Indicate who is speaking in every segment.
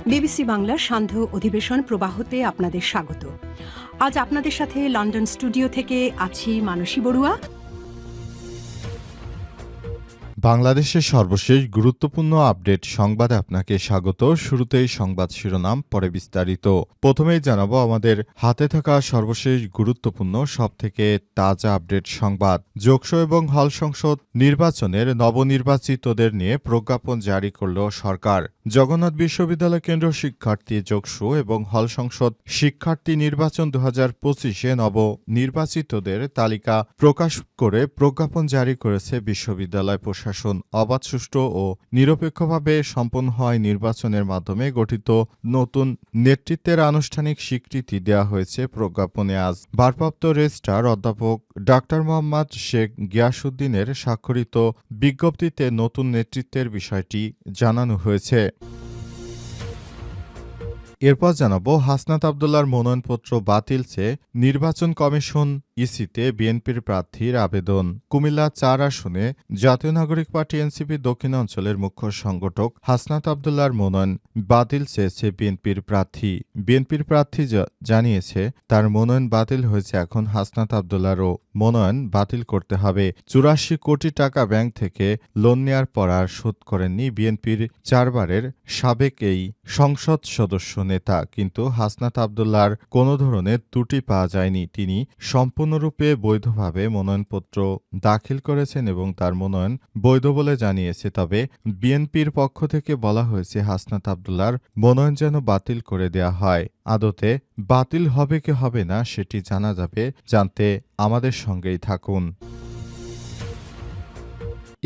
Speaker 1: BBC বাংলার সান্ধ্য অধিবেশন প্রবাহতে আপনাদের স্বাগত। আজ আপনাদের সাথে লন্ডন স্টুডিও থেকে আছি মানসী বড়ুয়া।
Speaker 2: বাংলাদেশের সর্বশেষ গুরুত্বপূর্ণ আপডেট সংবাদে আপনাকে স্বাগত। শুরুতেই সংবাদ শিরোনাম, পরে বিস্তারিত। প্রথমেই জানাবো আমাদের হাতে থাকা সর্বশেষ গুরুত্বপূর্ণ সবথেকে তাজা আপডেট সংবাদ। যোগসু এবং হল সংসদ নির্বাচনের নবনির্বাচিতদের নিয়ে প্রজ্ঞাপন জারি করল সরকার। জগন্নাথ বিশ্ববিদ্যালয় কেন্দ্র শিক্ষার্থী যোগসু এবং হল সংসদ শিক্ষার্থী নির্বাচন 2025-এ নবনির্বাচিতদের তালিকা প্রকাশ করে প্রজ্ঞাপন জারি করেছে বিশ্ববিদ্যালয় প্রশাসন। অবাধ, সুষ্ঠু ও নিরপেক্ষভাবে সম্পন্ন হয় নির্বাচনের মাধ্যমে গঠিত নতুন নেতৃত্বের আনুষ্ঠানিক স্বীকৃতি দেওয়া হয়েছে প্রজ্ঞাপনে। আজ ভারপ্রাপ্ত রেজিস্ট্রার অধ্যাপক ডাক্তার মোহাম্মদ শেখ গিয়াসউদ্দিনের স্বাক্ষরিত বিজ্ঞপ্তিতে নতুন নেতৃত্বের বিষয়টি জানানো হয়েছে। এরপর জানাবো হাসনাত আবদুল্লাহর মনোনয়নপত্র বাতিল চেয়ে নির্বাচন কমিশন ইসিতে বিএনপির প্রার্থীর আবেদন। কুমিল্লা ৪ আসনে জাতীয় নাগরিক পার্টি এনসিপি দক্ষিণাঞ্চলের মুখ্য সংগঠক হাসনাত আবদুল্লাহর মনোনয়ন বাতিল চেয়েছে বিএনপির প্রার্থী। বিএনপির প্রার্থী জানিয়েছে তার মনোনয়ন বাতিল হয়েছে, এখন হাসনাত আবদুল্লাহরও মনোনয়ন বাতিল করতে হবে। ৮৪ কোটি টাকা ব্যাংক থেকে লোন নেয়ার পর আর শোধ করেননি বিএনপির ৪ বারের সাবেক এই সংসদ সদস্য নেতা। কিন্তু হাসনাত আবদুল্লাহর কোনো ধরনের ত্রুটি পাওয়া যায়নি। তিনি সম্পূর্ণরূপে বৈধভাবে মনোনয়নপত্র দাখিল করেছেন এবং তার মনোনয়ন বৈধ বলে জানিয়েছে। তবে বিএনপির পক্ষ থেকে বলা হয়েছে হাসনাত আবদুল্লাহর মনোনয়ন যেন বাতিল করে দেয়া হয়। আদতে বাতিল হবে কি হবে না সেটি জানা যাবে। জানতে আমাদের সঙ্গেই থাকুন।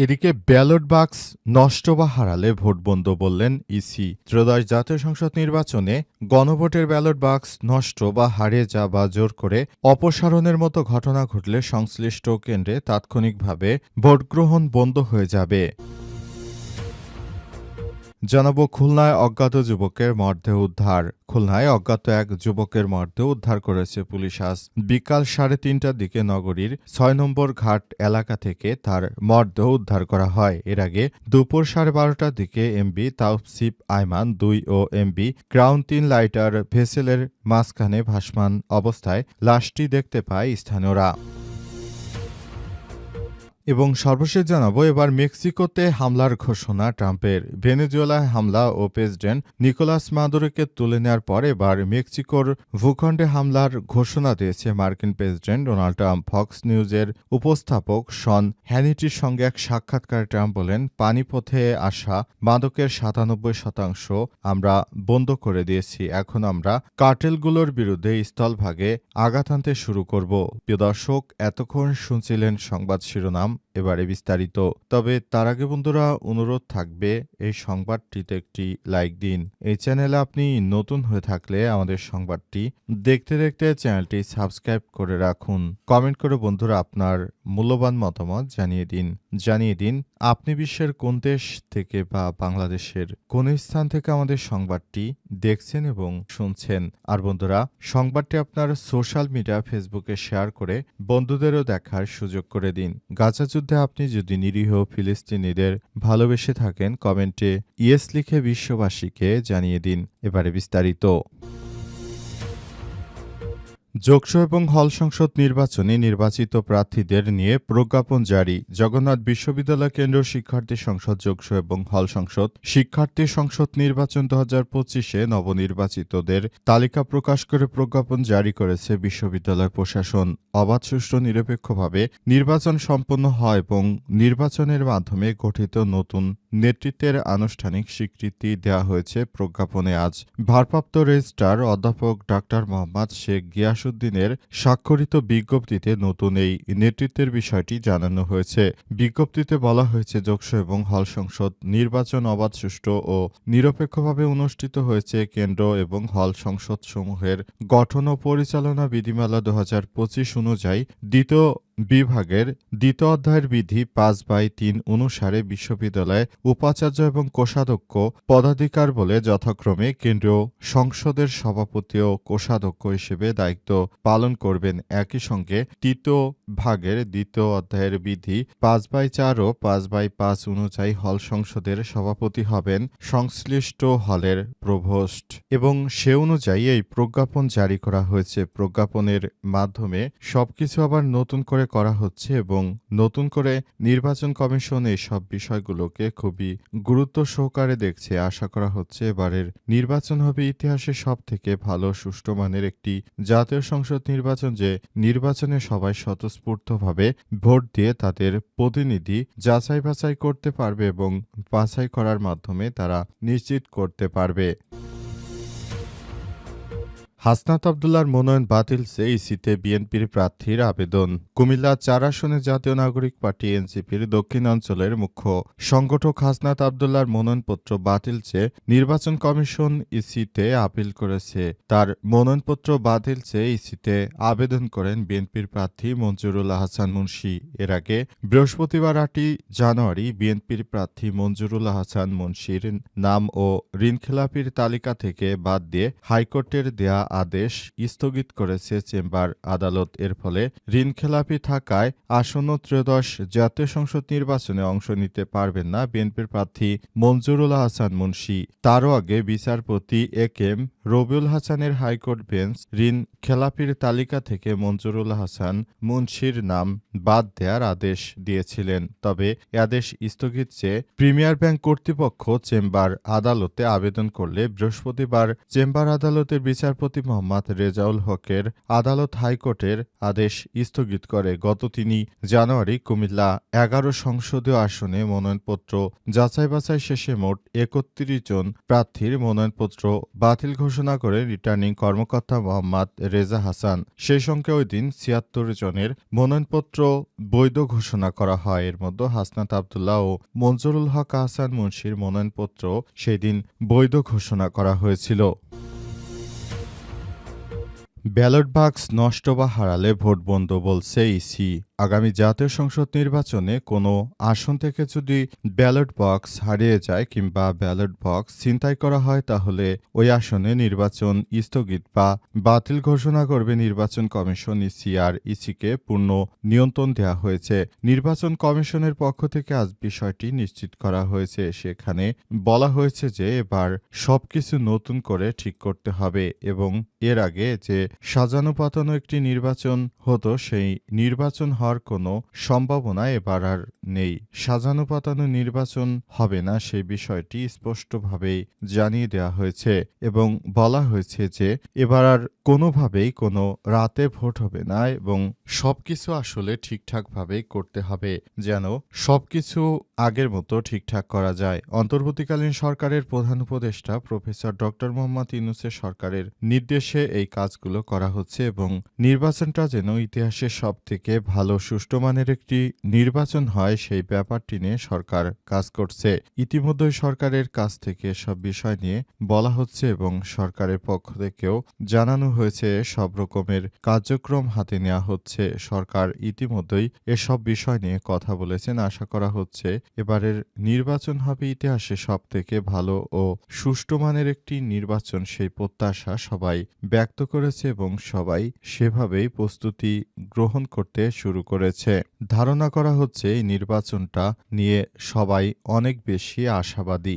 Speaker 2: এদিকে ব্যালট বাক্স নষ্ট বা হারালে ভোট বন্ধ বললেন ইসি। ত্রয়োদশ জাতীয় সংসদ নির্বাচনে গণভোটের ব্যালট বাক্স নষ্ট বা হারিয়ে যাওয়া বা জোর করে অপসারণের মতো ঘটনা ঘটলে সংশ্লিষ্ট কেন্দ্রে তাৎক্ষণিকভাবে ভোটগ্রহণ বন্ধ হয়ে যাবে। জানাবো খুলনায় অজ্ঞাত যুবকের মরদেহ উদ্ধার। খুলনায় অজ্ঞাত এক যুবকের মরদেহ উদ্ধার করেছে পুলিশ। আজ বিকাল 3:30টার দিকে নগরীর ৬ নম্বর ঘাট এলাকা থেকে তার মরদেহ উদ্ধার করা হয়। এর আগে দুপুর 12:30টার দিকে এমবি তাওসিফ আইমান ২ ও এমবি ক্রাউন ৩ লাইটার ভেসেলের মাঝখানে ভাসমান অবস্থায় লাশটি দেখতে পায় স্থানীয়রা। এবং সর্বশেষ জানাবো এবার মেক্সিকোতে হামলার ঘোষণা ট্রাম্পের। ভেনেজুয়েলায় হামলা ও প্রেসিডেন্ট নিকোলাস মাদুরোকে তুলে নেওয়ার পর এবার মেক্সিকোর ভূখণ্ডে হামলার ঘোষণা দিয়েছে মার্কিন প্রেসিডেন্ট ডোনাল্ড ট্রাম্প। ফক্স নিউজের উপস্থাপক শন হ্যানিটির সঙ্গে এক সাক্ষাৎকারে ট্রাম্প বলেন, পানিপথে আসা মাদকের ৯৭% আমরা বন্ধ করে দিয়েছি। এখন আমরা কার্টেলগুলোর বিরুদ্ধে স্থলভাগে আঘাত আনতে শুরু করব। প্রিয় দর্শক, এতক্ষণ শুনছিলেন সংবাদ শিরোনাম, এবারে বিস্তারিত। তবে তার আগে বন্ধুরা অনুরোধ থাকবে এই সংবাদটিতে একটি লাইক দিন। এই চ্যানেলে আপনি নতুন হয়ে থাকলে আমাদের সংবাদটি দেখতে দেখতে চ্যানেলটি সাবস্ক্রাইব করে রাখুন। কমেন্ট করে বন্ধুরা আপনার মূল্যবান মতামত জানিয়ে দিন আপনি বিশ্বের কোন দেশ থেকে বা বাংলাদেশের কোন স্থান থেকে আমাদের সংবাদটি দেখছেন এবং শুনছেন। আর বন্ধুরা, সংবাদটি আপনার সোশ্যাল মিডিয়া ফেসবুকে শেয়ার করে বন্ধুদেরও দেখার সুযোগ করে দিন। গাজা যুদ্ধে আপনি যদি নিরীহ ফিলিস্তিনিদের ভালোবেসে থাকেন, কমেন্টে ইয়েস লিখে বিশ্ববাসীকে জানিয়ে দিন। এবারে বিস্তারিত। যোগসু এবং হল সংসদ নির্বাচনে নির্বাচিত প্রার্থীদের নিয়ে প্রজ্ঞাপন জারি। জগন্নাথ বিশ্ববিদ্যালয় কেন্দ্র শিক্ষার্থী সংসদ যোগসু এবং হল সংসদ শিক্ষার্থী সংসদ নির্বাচন 2025-এ নবনির্বাচিতদের তালিকা প্রকাশ করে প্রজ্ঞাপন জারি করেছে বিশ্ববিদ্যালয় প্রশাসন। অবাধ, সুষ্ঠু, নিরপেক্ষভাবে নির্বাচন সম্পন্ন হয় এবং নির্বাচনের মাধ্যমে গঠিত নতুন নেতৃত্বের আনুষ্ঠানিক স্বীকৃতি দেওয়া হয়েছে প্রজ্ঞাপনে। আজ ভারপ্রাপ্ত রেজিস্ট্রার অধ্যাপক ডাক্তার মোহাম্মদ শেখ গিয়াসউদ্দিনের স্বাক্ষরিত বিজ্ঞপ্তিতে নতুন এই নেতৃত্বের বিষয়টি জানানো হয়েছে। বিজ্ঞপ্তিতে বলা হয়েছে, যোগসু এবং হল সংসদ নির্বাচন অবাধ, সুষ্ঠু ও নিরপেক্ষভাবে অনুষ্ঠিত হয়েছে। কেন্দ্র এবং হল সংসদসমূহের গঠন ও পরিচালনা বিধিমালা 2025 অনুযায়ী দ্বিতীয় বিভাগের দ্বিতীয় অধ্যায়ের বিধি 5/3 অনুসারে বিশ্ববিদ্যালয়ে উপাচার্য এবং কোষাধ্যক্ষ পদাধিকার বলে যথাক্রমে কেন্দ্রীয় সংসদের সভাপতি ও কোষাধ্যক্ষ হিসেবে দায়িত্ব পালন করবেন। একই সঙ্গে তৃতীয় ভাগের ২য় অধ্যায়ের বিধি ৫/৪ ও ৫/৫ অনুযায়ী হল সংসদের সভাপতি হবেন সংশ্লিষ্ট হলের প্রভোস্ট এবং সে অনুযায়ী এই প্রজ্ঞাপন জারি করা হয়েছে। প্রজ্ঞাপনের মাধ্যমে সবকিছু আবার নতুন করে করা হচ্ছে এবং নতুন করে নির্বাচন কমিশন এই সব বিষয়গুলোকে খুবই গুরুত্ব সহকারে দেখছে। আশা করা হচ্ছে এবারের নির্বাচন হবে ইতিহাসে সবথেকে ভালো সুষ্ঠু মানের একটি জাতীয় সংসদ নির্বাচন, যে নির্বাচনে সবাই স্বতঃস্ফূর্তভাবে ভোট দিয়ে তাদের প্রতিনিধি যাচাই বাছাই করতে পারবে এবং বাছাই করার মাধ্যমে তারা নিশ্চিত করতে পারবে। হাসনাত আব্দুল্লাহর মনোনয়ন বাতিল চেয়ে ইসিতে বিএনপির প্রার্থীর আবেদন। কুমিল্লা ৪ আসনে জাতীয় নাগরিক পার্টি এনসিপির দক্ষিণাঞ্চলের মুখ্য সংগঠক হাসনাত আব্দুল্লাহর মনোনয়নপত্র বাতিল চেয়ে নির্বাচন কমিশন ইসিতে আপিল করেছে। তার মনোনয়নপত্র বাতিল চেয়ে ইসিতে আবেদন করেন বিএনপির প্রার্থী মঞ্জুরুল আহসান মুন্সী। এর আগে বৃহস্পতিবার ৮ জানুয়ারি বিএনপির প্রার্থী মঞ্জুরুল আহসান মুন্সীর নাম ও ঋণখেলাপির তালিকা থেকে বাদ দিয়ে হাইকোর্টের দেয়া আদেশ স্থগিত করেছে চেম্বার আদালত। এর ফলে ঋণখেলাপি থাকায় আসন্ন ত্রয়োদশ জাতীয় সংসদ নির্বাচনে অংশ নিতে পারবেন না বিএনপির প্রার্থী মঞ্জুরুল আহসান মুন্সী। তারও আগে বিচারপতি একেএম রবিউল হাসানের হাইকোর্ট বেঞ্চ ঋণ খেলাপির তালিকা থেকে মঞ্জুরুল হাসান মুন্সীর নাম বাদ দেওয়ার আদেশ দিয়েছিলেন। তবে এ আদেশ স্থগিত চেয়ে প্রিমিয়ার ব্যাংক কর্তৃপক্ষ চেম্বার আদালতে আবেদন করলে বৃহস্পতিবার চেম্বার আদালতের বিচারপতি মোহাম্মদ রেজাউল হকের আদালত হাইকোর্টের আদেশ স্থগিত করে। গত ৩ জানুয়ারি কুমিল্লা ১১ সংসদীয় আসনে মনোনয়নপত্র যাচাই বাছাই শেষে মোট ৩১ জন প্রার্থীর মনোনয়নপত্র বাতিল ঘোষণা করে রিটার্নিং কর্মকর্তা মোহাম্মদ রেজা হাসান। সেই সঙ্গে ওই দিন ৭৬ জনের মনোনয়নপত্র বৈধ ঘোষণা করা হয়। এর মধ্যে হাসনাত আব্দুল্লাহ ও মঞ্জুরুল হক আহসান মুন্সীর মনোনয়নপত্র সেই দিন বৈধ ঘোষণা করা হয়েছিল। ব্যালট বাক্স নষ্ট বা হারালে ভোট বন্ধ বলছে ইসি। আগামী জাতীয় সংসদ নির্বাচনে কোনো আসন থেকে যদি ব্যালট বক্স হারিয়ে যায় কিংবা ব্যালট বক্স ছিনতাই করা হয় তাহলে ওই আসনে নির্বাচন স্থগিত বা বাতিল ঘোষণা করবে নির্বাচন কমিশন। ইসি আর ইসিকে পূর্ণ নিয়ন্ত্রণ দেওয়া হয়েছে। নির্বাচন কমিশনের পক্ষ থেকে আজ বিষয়টি নিশ্চিত করা হয়েছে। সেখানে বলা হয়েছে যে এবার সবকিছু নতুন করে ঠিক করতে হবে এবং এর আগে যে সাজানো পাতানো একটি নির্বাচন হতো সেই নির্বাচন হওয়ার কোনো সম্ভাবনা এবার আর নেই। সাজানো পাতানো নির্বাচন হবে না সেই বিষয়টি স্পষ্টভাবেই জানিয়ে দেওয়া হয়েছে এবং বলা হয়েছে যে এবার আর কোনোভাবেই কোনো রাতে ভোট হবে না এবং সবকিছু আসলে ঠিকঠাকভাবেই করতে হবে যেন সবকিছু আগের মতো ঠিকঠাক করা যায়। অন্তর্বর্তীকালীন সরকারের প্রধান উপদেষ্টা প্রফেসর ডক্টর মোহাম্মদ ইউনূসের সরকারের নির্দেশে এই কাজগুলো করা হচ্ছে এবং নির্বাচনটা যেন ইতিহাসের সবথেকে ভালো সুষ্ঠু মানের একটি নির্বাচন হয় সেই ব্যাপারটি নিয়ে সরকার কাজ করছে। ইতিমধ্যে সরকারের কাছ থেকে সব বিষয় নিয়ে বলা হচ্ছে এবং সরকারের পক্ষ থেকেও জানানো হয়েছে সব রকমের কার্যক্রম হাতে নেওয়া হচ্ছে। সরকার ইতিমধ্যেই এসব বিষয় নিয়ে কথা বলেছেন। আশা করা হচ্ছে এবারের নির্বাচন হবে ইতিহাসে সবথেকে ভালো ও সুষ্ঠু মানের একটি নির্বাচন, সেই প্রত্যাশা সবাই ব্যক্ত করেছে এবং সবাই সেভাবেই প্রস্তুতি গ্রহণ করতে শুরু করেছে। ধারণা করা হচ্ছে এই নির্বাচনটা নিয়ে সবাই অনেক বেশি আশাবাদী।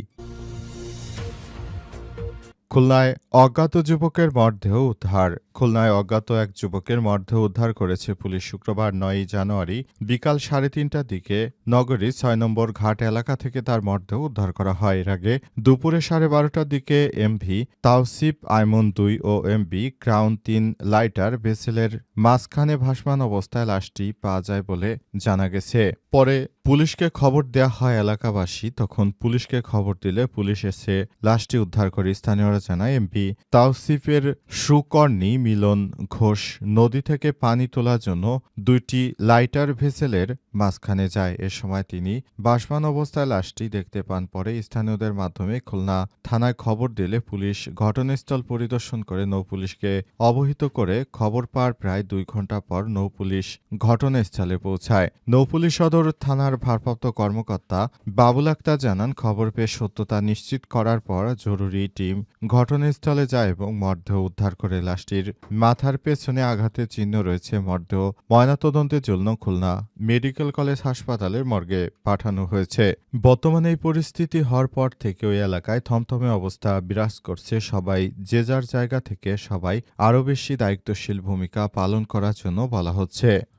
Speaker 2: খুলনায় অজ্ঞাত যুবকের মরদেহ উদ্ধার। খুলনায় অজ্ঞাত এক যুবকের মরদেহ উদ্ধার করেছে পুলিশ। শুক্রবার ৯ জানুয়ারি বিকাল ৩:৩০টার দিকে নগরীর ৬ নম্বর ঘাট এলাকা থেকে তার মরদেহ উদ্ধার করা হয়। এর আগে দুপুরে ১২:৩০টার দিকে এমভি তাওসিফ আইমন ২ ও এমভি ক্রাউন ৩ লাইটার ভেসেলের মাঝখানে ভাসমান অবস্থায় লাশটি পাওয়া যায় বলে জানা গেছে। পরে পুলিশকে খবর দেয়া হয় এলাকাবাসী। তখন পুলিশকে খবর দিলে পুলিশ এসে লাশটি উদ্ধার করে। স্থানীয়রা জানায় এমভি তাওসিফের সুকর্ণী মিলন ঘোষ নদী থেকে পানি তোলার জন্য ২টি লাইটার ভেসেলের মাঝখানে যায়। এ সময় তিনি ভাসমান অবস্থায় লাশটি দেখতে পান। পরে স্থানীয়দের মাধ্যমে খুলনা থানায় খবর দিলে পুলিশ ঘটনাস্থল পরিদর্শন করে নৌপুলিশকে অবহিত করে খবর পাওয়ার প্রায় ২ ঘণ্টা পর নৌপুলিশ ঘটনাস্থলে পৌঁছায়। নৌপুলিশ সদর থানার ভারপ্রাপ্ত কর্মকর্তা বাবুল আক্তার জানান, খবর পেয়ে সত্যতা নিশ্চিত করার পর জরুরি টিম ঘটনাস্থলে যায় এবং মরদেহ উদ্ধার করে লাশটির মাথার পেছনে আঘাতের চিহ্ন রয়েছে। মরদেহ ময়নাতদন্তের জন্য খুলনা মেডিকেল কলেজ হাসপাতালের মর্গে পাঠানো হয়েছে। বর্তমানে এই পরিস্থিতি হওয়ার পর থেকে ওই এলাকায় থমথমে অবস্থা বিরাজ করছে। সবাই যে যার জায়গা থেকে সবাই আরও বেশি দায়িত্বশীল ভূমিকা পালন করার জন্য বলা হচ্ছে।